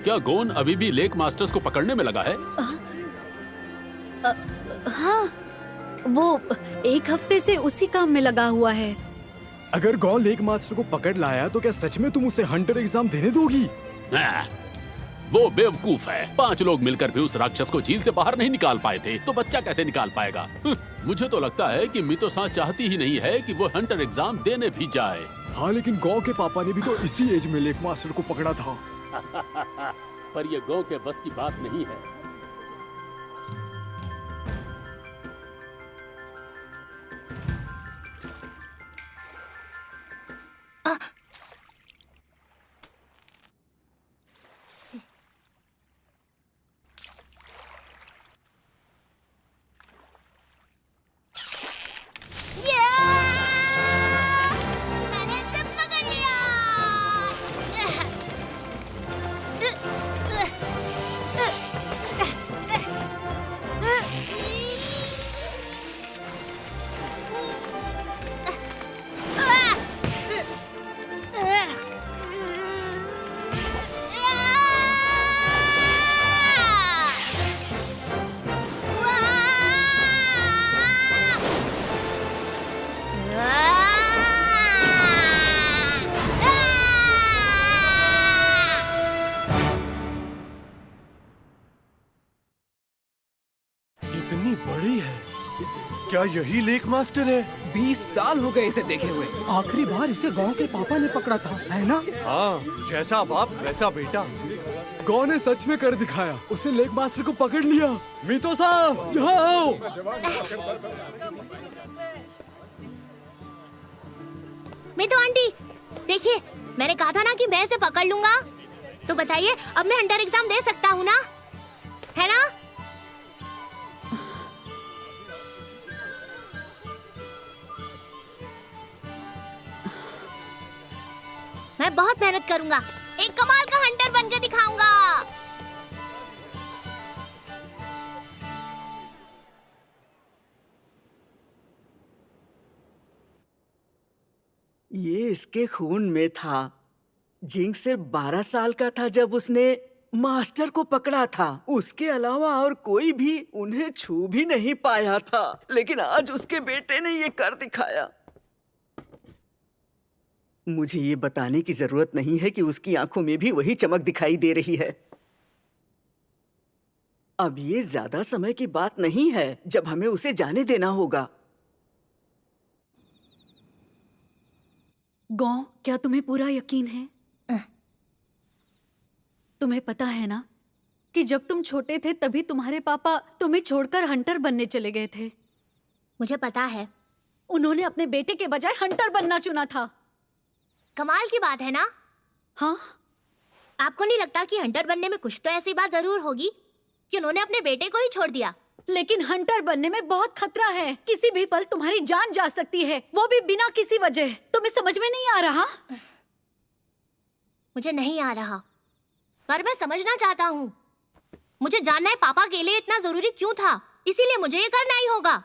क्या गोन अभी भी लेक मास्टर्स को पकड़ने में लगा है? हाँ, वो 1 हफ्ते से उसी काम में लगा हुआ है। अगर गॉन लेक मास्टर को पकड़ लाया तो क्या सच में तुम उसे हंटर एग्जाम देने दोगी? वो बेवकूफ है। 5 लोग मिलकर भी उस राक्षस को झील से बाहर नहीं निकाल पाए थे, तो बच्चा कैसे निकाल पाएगा? मुझे तो लगता है कि मितो-सान चाहती ही नहीं है कि वो हंटर एग्जाम देने भी जाए। हाँ, लेकिन गॉ के पापा ने भी तो इसी एज में लेक मास्टर को पकड़ा था। पर ये गो के बस की बात नहीं है। इतनी बड़ी है। क्या यही लेक मास्टर है? 20 साल हो गए इसे देखे हुए। आखिरी बार इसे गांव के पापा ने पकड़ा था, है ना? हाँ, जैसा बाप वैसा बेटा। गॉ ने सच में कर दिखाया। उसने लेक मास्टर को पकड़ लिया। मितो-सान, यहाँ आओ। मितो आंटी, देखिए, मैंने कहा था ना कि मैं इसे पकड़ लूंगा। तो बताइए, अब मैं हंटर एग्जाम दे सकता हूँ ना? है ना? मैं बहुत मेहनत करूंगा। एक कमाल का हंटर बनकर दिखाऊंगा। ये इसके खून में था। जिंक सिर्फ 12 साल का था जब उसने मास्टर को पकड़ा था। उसके अलावा और कोई भी उन्हें छू भी नहीं पाया था, लेकिन आज उसके बेटे ने ये कर दिखाया। मुझे ये बताने की जरूरत नहीं है कि उसकी आंखों में भी वही चमक दिखाई दे रही है। अब ये ज्यादा समय की बात नहीं है जब हमें उसे जाने देना होगा। गौ, क्या तुम्हें पूरा यकीन है? तुम्हें पता है ना कि जब तुम छोटे थे तभी तुम्हारे पापा तुम्हें छोड़कर हंटर बनने चले गए थे। मुझे पता है। उन्होंने अपने बेटे के बजाय हंटर बनना चुना था। कमाल की बात है ना? हाँ, आपको नहीं लगता कि हंटर बनने में कुछ तो ऐसी बात जरूर होगी कि उन्होंने अपने बेटे को ही छोड़ दिया? लेकिन हंटर बनने में बहुत खतरा है। किसी भी पल तुम्हारी जान जा सकती है, वो भी बिना किसी वजह। तुम्हें समझ में नहीं आ रहा? मुझे नहीं आ रहा, पर मैं समझना चाहता हूँ। मुझे जानना है पापा के लिए इतना जरूरी क्यों था, इसीलिए मुझे ये करना ही होगा।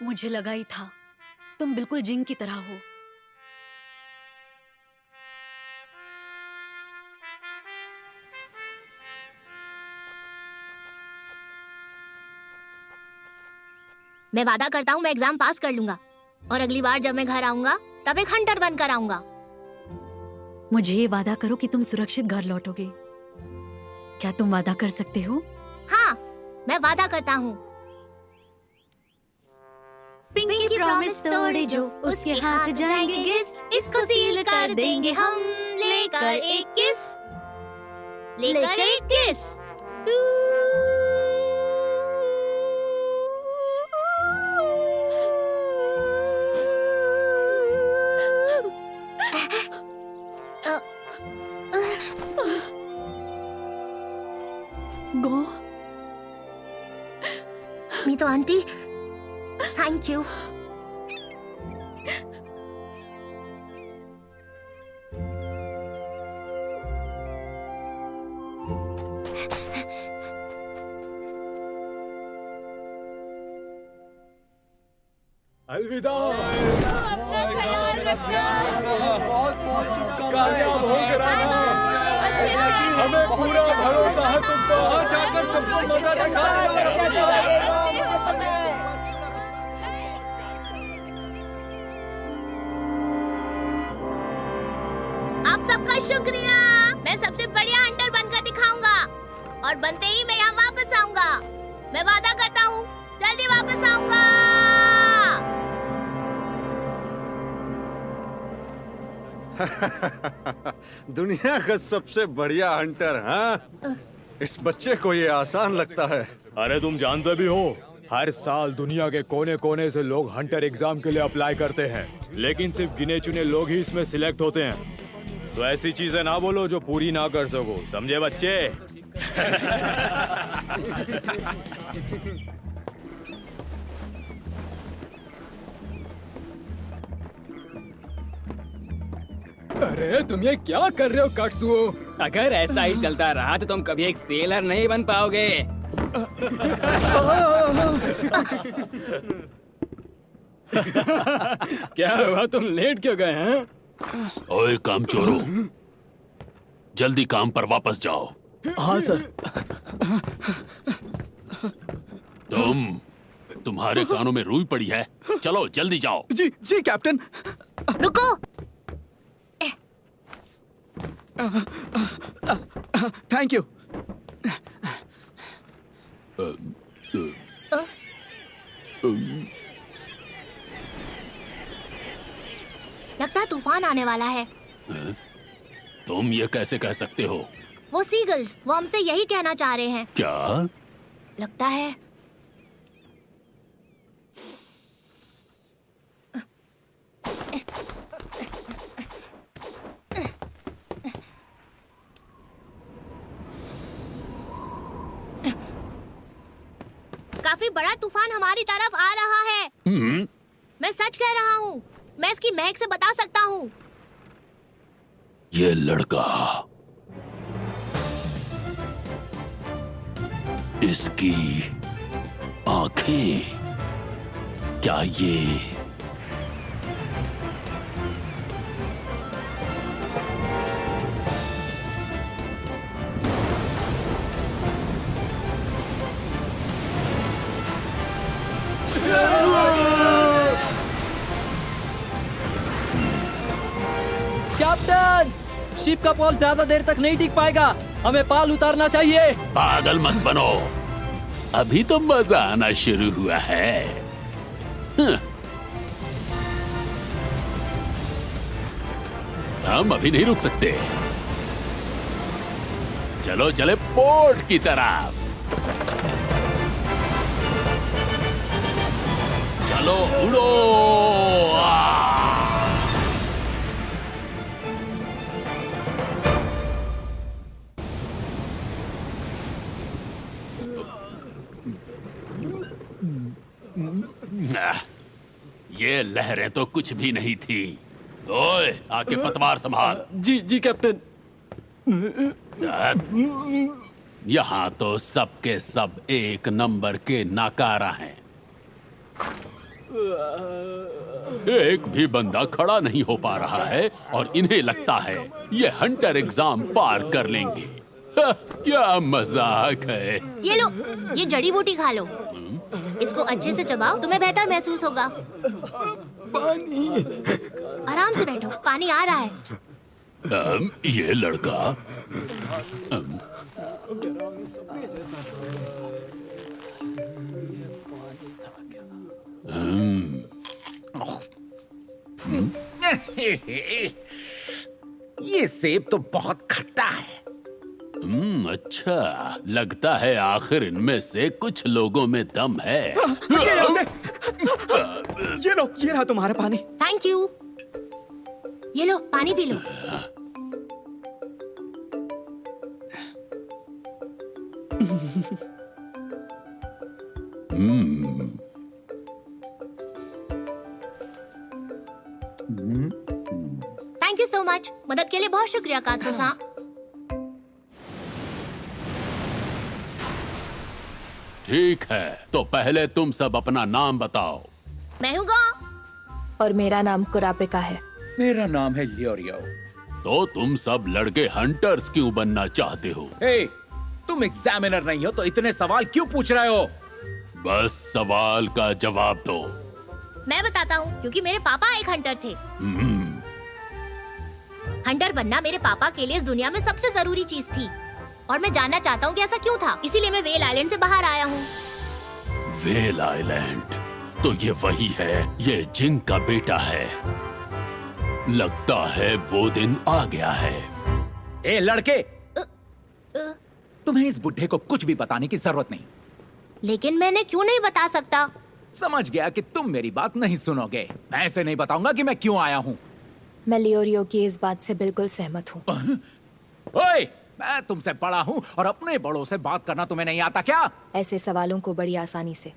मुझे लगा ही था तुम बिल्कुल जिंग की तरह हो। मैं वादा करता हूँ मैं एग्जाम पास कर लूंगा और अगली बार जब मैं घर आऊंगा तब एक हंटर बनकर आऊंगा। मुझे ये वादा करो कि तुम सुरक्षित घर लौटोगे। क्या तुम वादा कर सकते हो? हाँ, मैं वादा करता हूँ। पिंकी प्रॉमिस तोड़े जो उसके हाथ जाएंगे गिस, इसको सील कर देंगे हम लेकर एक किस, लेकर एक किस। गो, मीतो आंटी, थैंक यू। अलविदा। बहुत बहुत कामयाब हो गया। हमें पूरा भरोसा है तुम पर। वहाँ जाकर सबको मजा दिखा। आप सबका शुक्रिया। मैं सबसे बढ़िया हंटर बनकर दिखाऊंगा और बनते ही मैं यहाँ वापस आऊंगा। मैं वादा करता हूँ जल्दी वापस आऊंगा। दुनिया का सबसे बढ़िया हंटर, हाँ? इस बच्चे को ये आसान लगता है। अरे तुम जानते भी हो, हर साल दुनिया के कोने कोने से लोग हंटर एग्जाम के लिए अप्लाई करते हैं, लेकिन सिर्फ गिने चुने लोग ही इसमें सिलेक्ट होते हैं। तो ऐसी चीजें ना बोलो जो पूरी ना कर सको, समझे बच्चे? अरे तुम ये क्या कर रहे हो काटसुओ? अगर ऐसा ही चलता रहा तो तुम कभी एक सेलर नहीं बन पाओगे। क्या हुआ, तुम लेट क्यों गए हैं? ओए कामचोरों, जल्दी काम पर वापस जाओ। हाँ सर। तुम्हारे कानों में रुई पड़ी है। चलो जल्दी जाओ। जी जी कैप्टन। रुको। Thank you. लगता है तूफान आने वाला है। तुम ये कैसे कह सकते हो? वो सीगल्स, वो हमसे यही कहना चाह रहे हैं। क्या? लगता है काफी बड़ा तूफान हमारी तरफ आ रहा है। मैं सच कह रहा हूँ, मैं इसकी महक से बता सकता हूँ। ये लड़का, इसकी आंखें, क्या ये कैप्टन, शिप का पोल ज्यादा देर तक नहीं टिक पाएगा, हमें पाल उतारना चाहिए। पागल मत बनो, अभी तो मजा आना शुरू हुआ है। हम अभी नहीं रुक सकते। चलो चले पोर्ट की तरफ। चलो उड़ो। ये लहरें तो कुछ भी नहीं थी। ओए, आके पतवार संभाल। जी जी कैप्टन। यहाँ तो सबके सब एक नंबर के नाकारा हैं। एक भी बंदा खड़ा नहीं हो पा रहा है और इन्हें लगता है ये हंटर एग्जाम पार कर लेंगे। क्या मजाक है। ये लो, ये जड़ी बूटी खा लो। इसको अच्छे से चबाओ, तुम्हें बेहतर महसूस होगा। पानी। आराम से बैठो, पानी आ रहा है। ये लड़का ये सेब तो बहुत खट्टा है। अच्छा, लगता है आखिर इनमें से कुछ लोगों में दम है। ये लो, ये रहा तुम्हारा पानी। Thank you. ये लो, पानी P low. Thank you so much. मदद के लिए बहुत शुक्रिया कात्सो-सान। ठीक है, तो पहले तुम सब अपना नाम बताओ। मैं हूँ गो। और मेरा नाम कुरापिका है। मेरा नाम है लियोरियो। तो तुम सब लड़के हंटर्स क्यों बनना चाहते हो? हे, तुम एग्जामिनर नहीं हो तो इतने सवाल क्यों पूछ रहे हो? बस सवाल का जवाब दो। मैं बताता हूँ, क्योंकि मेरे पापा एक हंटर थे। हंटर बनना मेरे पापा के लिए इस दुनिया में सबसे जरूरी चीज थी, और मैं जानना चाहता हूँ कि ऐसा क्यों था। इसीलिए मैं वेल आइलैंड से बाहर आया हूँ। Well island? तो ये वही है, ये जिंग का बेटा है। लगता है वो दिन आ गया है। ए लड़के, तुम्हें इस बुढ़े को कुछ भी बताने की जरूरत नहीं। लेकिन मैंने क्यों नहीं बता सकता? समझ गया कि तुम मेरी बात नहीं सुनोगे। मैं ऐसे नहीं बताऊंगा कि मैं क्यों आया हूँ। मैं लियोरियो की इस बात से बिल्कुल सहमत हूँ। ओए, मैं तुमसे बड़ा हूँ और अपने बड़ों से बात करना तुम्हें नहीं आता क्या? ऐसे सवालों को बड़ी आसानी से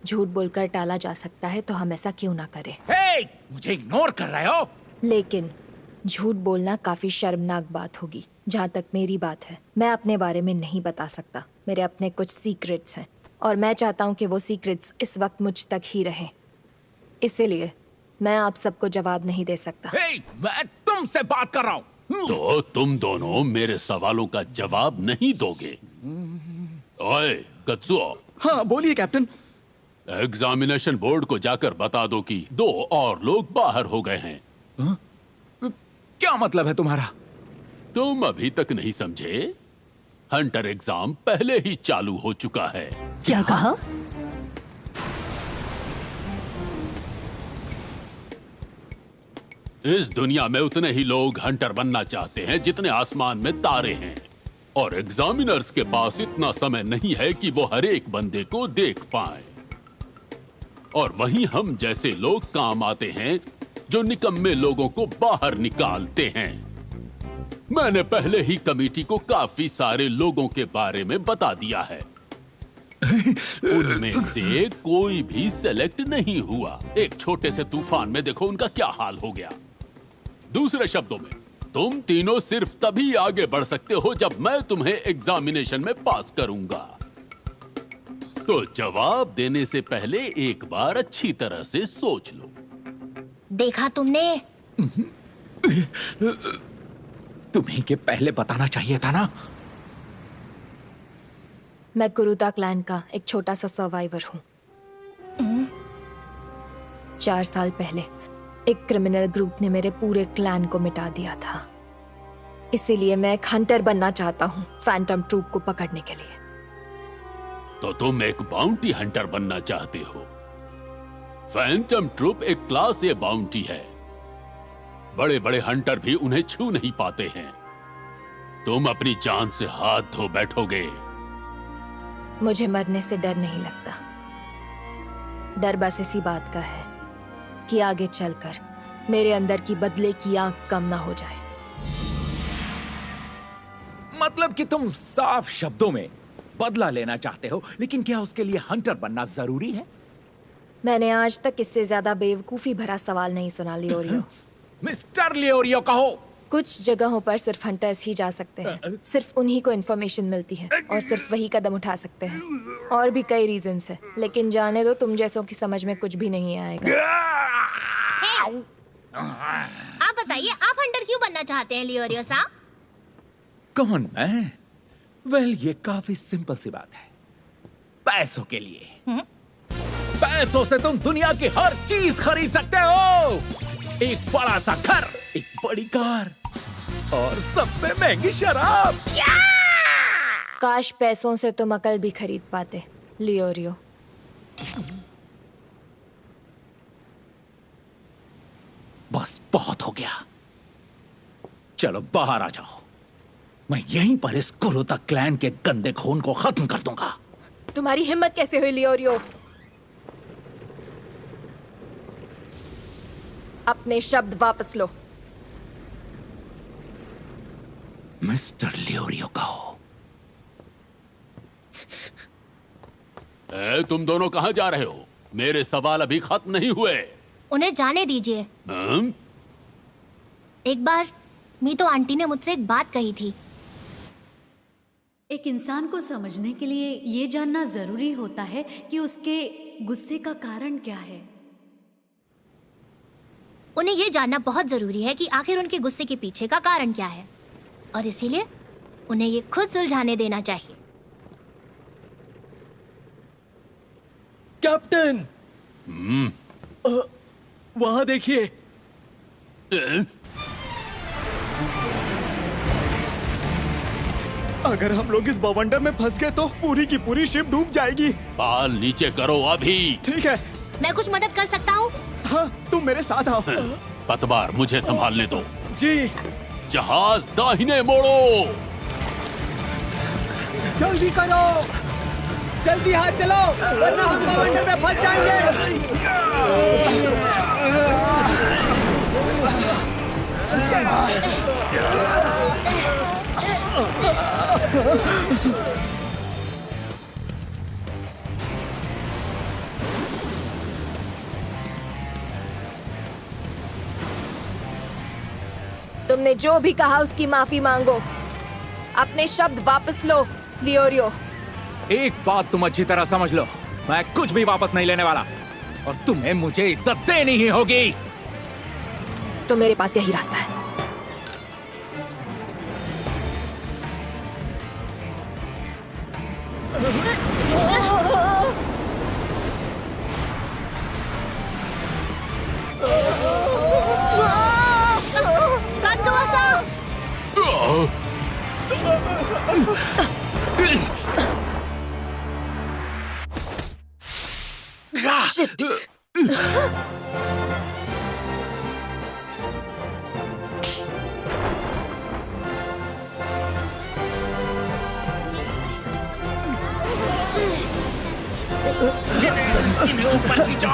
झूठ बोलकर टाला जा सकता है, तो हम ऐसा क्यों ना करें? हे, मुझे इग्नोर कर रहे हो? लेकिन झूठ बोलना काफी शर्मनाक बात होगी। जहाँ तक मेरी बात है, मैं अपने बारे में नहीं बता सकता। मेरे अपने कुछ सीक्रेट्स हैं और मैं चाहता हूँ कि वो सीक्रेट्स इस वक्त मुझ तक ही रहें। इसीलिए मैं आप सबको जवाब नहीं दे सकता। हे, मैं तुमसे बात कर रहा हूँ। तो तुम दोनों मेरे सवालों का जवाब नहीं दोगे? ओए कत्सुओ। हाँ बोलिए कैप्टन। एग्जामिनेशन बोर्ड को जाकर बता दो कि 2 और लोग बाहर हो गए हैं। क्या मतलब है तुम्हारा? तुम अभी तक नहीं समझे? हंटर एग्जाम पहले ही चालू हो चुका है। क्या कहा? इस दुनिया में उतने ही लोग हंटर बनना चाहते हैं जितने आसमान में तारे हैं, और एग्जामिनर्स के पास इतना समय नहीं है कि वो हर एक बंदे को देख पाएं। और वहीं हम जैसे लोग काम आते हैं जो निकम्मे लोगों को बाहर निकालते हैं। मैंने पहले ही कमेटी को काफी सारे लोगों के बारे में बता दिया है। उनमें से कोई भी सेलेक्ट नहीं हुआ। एक छोटे से तूफान में देखो उनका क्या हाल हो गया। दूसरे शब्दों में, तुम तीनों सिर्फ तभी आगे बढ़ सकते हो जब मैं तुम्हें एग्जामिनेशन में पास करूंगा। तो जवाब देने से पहले एक बार अच्छी तरह से सोच लो। देखा तुमने? तुम्हें के पहले बताना चाहिए था ना। मैं कुरुता क्लैन का एक छोटा सा सर्वाइवर हूँ। 4 साल पहले एक क्रिमिनल ग्रुप ने मेरे पूरे क्लैन को मिटा दिया था। इसीलिए मैं एक हंटर बनना चाहता हूँ, फैंटम ट्रूप को पकड़ने के लिए। तो तुम एक बाउंटी हंटर बनना चाहते हो? फैंटम ट्रूप एक क्लास ए बाउंटी है। बड़े बड़े हंटर भी उन्हें छू नहीं पाते हैं। तुम अपनी जान से हाथ धो बैठोगे। मुझे मरने से डर नहीं लगता। डर बस इसी बात का है कि आगे चलकर मेरे अंदर की बदले की आग कम ना हो जाए। मतलब कि तुम साफ शब्दों में बदला लेना चाहते हो, लेकिन क्या उसके लिए हंटर बनना जरूरी है? मैंने आज तक इससे ज्यादा बेवकूफी भरा सवाल नहीं सुना लियोरियो। मिस्टर लियोरियो कहो। कुछ जगहों पर सिर्फ हंटर्स ही जा सकते हैं। सिर्फ उन्हीं को इन्फॉर्मेशन मिलती है और सिर्फ वही कदम उठा सकते हैं। और भी कई रीजंस है, लेकिन जाने दो, तुम जैसों की समझ में कुछ भी नहीं आएगा। आप बताइए, आप हंटर क्यों बनना चाहते हैं लियोरियो साहब? कौन मैं? वेल, ये काफी सिंपल सी बात है। पैसों के लिए। पैसों से तुम दुनिया की हर चीज खरीद सकते हो। एक बड़ा सा घर, एक बड़ी कार और सबसे महंगी शराब। काश पैसों से तुम अकल भी खरीद पाते लियोरियो। बस बहुत हो गया। चलो बाहर आ जाओ। मैं यहीं पर इस कुरुता क्लैन के गंदे खून को खत्म कर दूंगा। तुम्हारी हिम्मत कैसे हुई लियोरियो? अपने शब्द वापस लो। मिस्टर लियोरियो कहो। तुम दोनों कहां जा रहे हो? मेरे सवाल अभी खत्म नहीं हुए। उन्हें जाने दीजिए। एक बार मीतो आंटी ने मुझसे एक बात कही थी। एक इंसान को समझने के लिए ये जानना जरूरी होता है कि उसके गुस्से का कारण क्या है। उन्हें ये जानना बहुत जरूरी है कि आखिर उनके गुस्से के पीछे का कारण क्या है, और इसीलिए उन्हें ये खुद सुलझाने देना चाहिए। कैप्टन, वहां देखिए। अगर हम लोग इस बवंडर में फंस गए तो पूरी की पूरी शिप डूब जाएगी। बाल नीचे करो अभी। ठीक है। मैं कुछ मदद कर सकता हूँ? हाँ, तुम मेरे साथ आओ। पतवार मुझे संभालने दो। जी। जहाज दाहिने मोड़ो। जल्दी करो, जल्दी हाथ चलो, वरना हम बवंडर में फंस जाएंगे। तुमने जो भी कहा उसकी माफी मांगो। अपने शब्द वापस लो, लियोरियो। एक बात तुम अच्छी तरह समझ लो, मैं कुछ भी वापस नहीं लेने वाला और तुम्हें मुझे इज्जत देनी ही होगी। तो मेरे पास यही रास्ता है। Shit. ऊपर खींचो।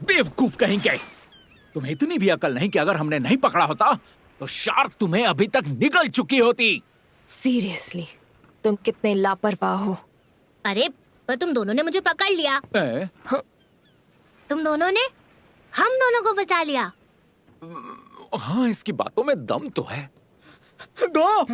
बेवकूफ कहेंगे, तुम्हें इतनी भी अकल नहीं कि अगर हमने नहीं पकड़ा होता तो शार्क तुम्हें अभी तक निगल चुकी होती। सीरियसली, तुम कितने लापरवाह हो। अरे पर तुम दोनों ने मुझे पकड़ लिया। तुम दोनों ने हम दोनों को बचा लिया। हाँ, इसकी बातों में दम तो है। गो!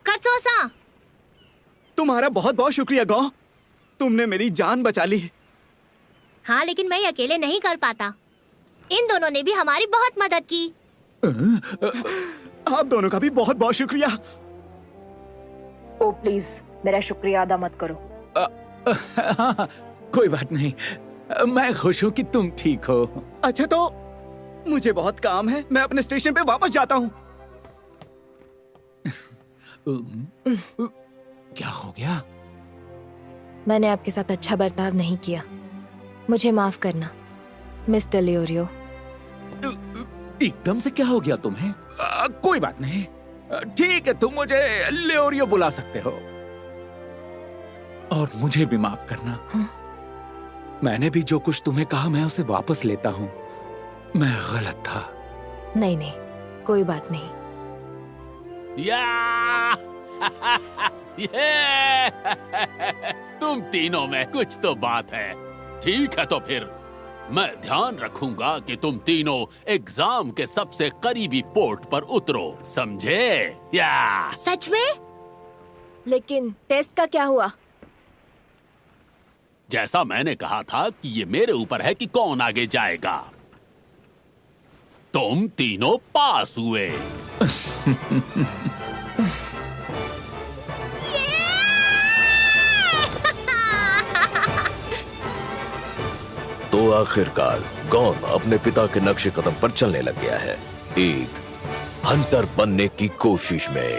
कत्सोसा, तुम्हारा बहुत बहुत शुक्रिया गो, तुमने मेरी जान बचा ली। हाँ, लेकिन मैं ये अकेले नहीं कर पाता। इन दोनों ने भी हमारी बहुत मदद की। आप दोनों का भी बहुत बहुत शुक्रिया। ओ प्लीज, मेरा शुक्रिया अदा मत करो। हाँ, कोई बात नहीं, मैं खुश हूँ कि तुम ठीक हो। अच्छा, तो मुझे बहुत काम है, मैं अपने स्टेशन पे वापस जाता हूँ। क्या हो गया? मैंने आपके साथ अच्छा बर्ताव नहीं किया, मुझे माफ करना मिस्टर लियोरियो। एकदम से क्या हो गया तुम्हें? कोई बात नहीं, ठीक है, तुम मुझे लियोरियो बुला सकते हो। और मुझे भी माफ करना। हाँ? मैंने भी जो कुछ तुम्हें कहा मैं उसे वापस लेता हूँ, मैं गलत था। नहीं नहीं, कोई बात नहीं। ये तुम तीनों में कुछ तो बात है। ठीक है, तो फिर मैं ध्यान रखूंगा कि तुम तीनों एग्जाम के सबसे करीबी पोर्ट पर उतरो, समझे? या सच में? लेकिन टेस्ट का क्या हुआ? जैसा मैंने कहा था कि ये मेरे ऊपर है कि कौन आगे जाएगा। तुम तीनों पास हुए। तो आखिरकार गॉन अपने पिता के नक्शे कदम पर चलने लग गया है, एक हंटर बनने की कोशिश में।